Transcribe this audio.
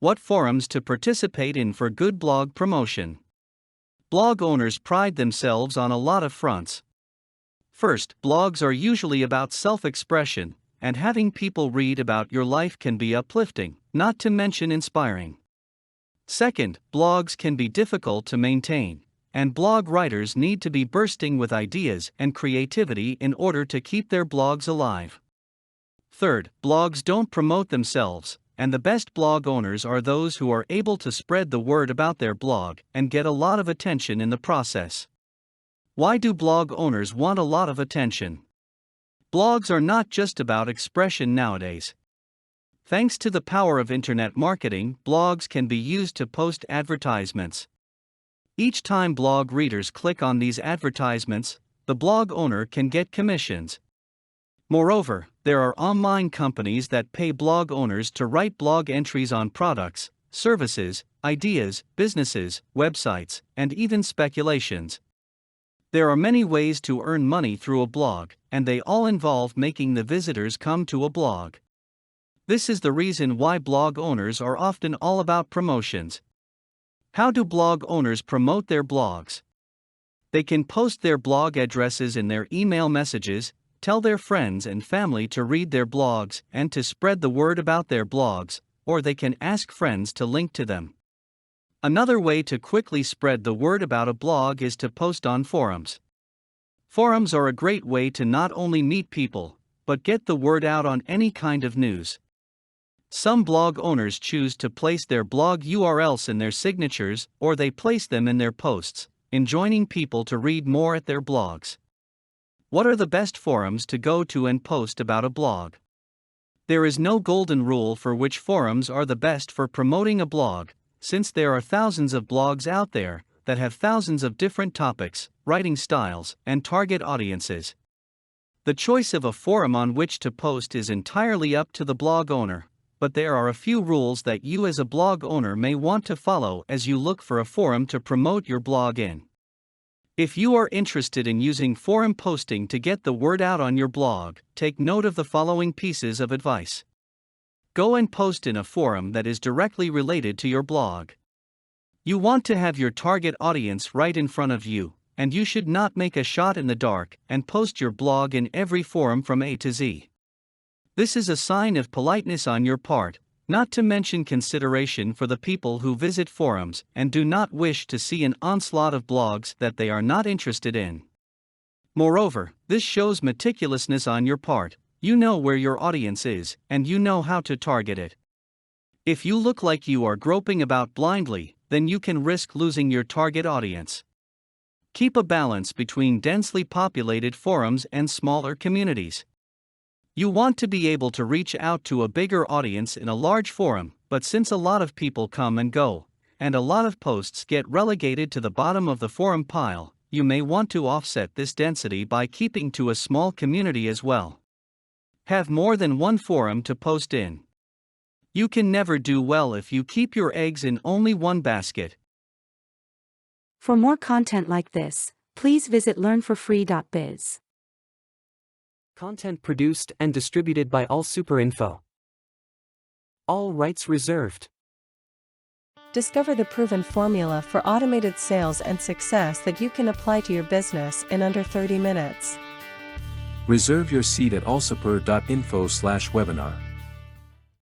What forums to participate in for good blog promotion? Blog owners pride themselves on a lot of fronts. First, blogs are usually about self-expression, and having people read about your life can be uplifting, not to mention inspiring. Second, blogs can be difficult to maintain, and blog writers need to be bursting with ideas and creativity in order to keep their blogs alive. Third, blogs don't promote themselves, and the best blog owners are those who are able to spread the word about their blog and get a lot of attention in the process. Why do blog owners want a lot of attention? Blogs are not just about expression nowadays. Thanks to the power of internet marketing, blogs can be used to post advertisements. Each time blog readers click on these advertisements, the blog owner can get commissions. Moreover, there are online companies that pay blog owners to write blog entries on products, services, ideas, businesses, websites, and even speculations. There are many ways to earn money through a blog, and they all involve making the visitors come to a blog. This is the reason why blog owners are often all about promotions. How do blog owners promote their blogs? They can post their blog addresses in their email messages, tell their friends and family to read their blogs and to spread the word about their blogs, or they can ask friends to link to them. Another way to quickly spread the word about a blog is to post on forums. Forums are a great way to not only meet people, but get the word out on any kind of news. Some blog owners choose to place their blog URLs in their signatures, or they place them in their posts, enjoining people to read more at their blogs. What are the best forums to go to and post about a blog? There is no golden rule for which forums are the best for promoting a blog, since there are thousands of blogs out there that have thousands of different topics, writing styles, and target audiences. The choice of a forum on which to post is entirely up to the blog owner, but there are a few rules that you as a blog owner may want to follow as you look for a forum to promote your blog in. If you are interested in using forum posting to get the word out on your blog, take note of the following pieces of advice. Go and post in a forum that is directly related to your blog. You want to have your target audience right in front of you, and you should not make a shot in the dark and post your blog in every forum from A to Z. This is a sign of politeness on your part, not to mention consideration for the people who visit forums and do not wish to see an onslaught of blogs that they are not interested in. Moreover, this shows meticulousness on your part. You know where your audience is, and you know how to target it. If you look like you are groping about blindly, then you can risk losing your target audience. Keep a balance between densely populated forums and smaller communities. You want to be able to reach out to a bigger audience in a large forum, but since a lot of people come and go, and a lot of posts get relegated to the bottom of the forum pile, you may want to offset this density by keeping to a small community as well. Have more than one forum to post in. You can never do well if you keep your eggs in only one basket. For more content like this, please visit learnforfree.biz. Content produced and distributed by AllSuperInfo. All rights reserved. Discover the proven formula for automated sales and success that you can apply to your business in under 30 minutes. Reserve your seat at allsuper.info/webinar.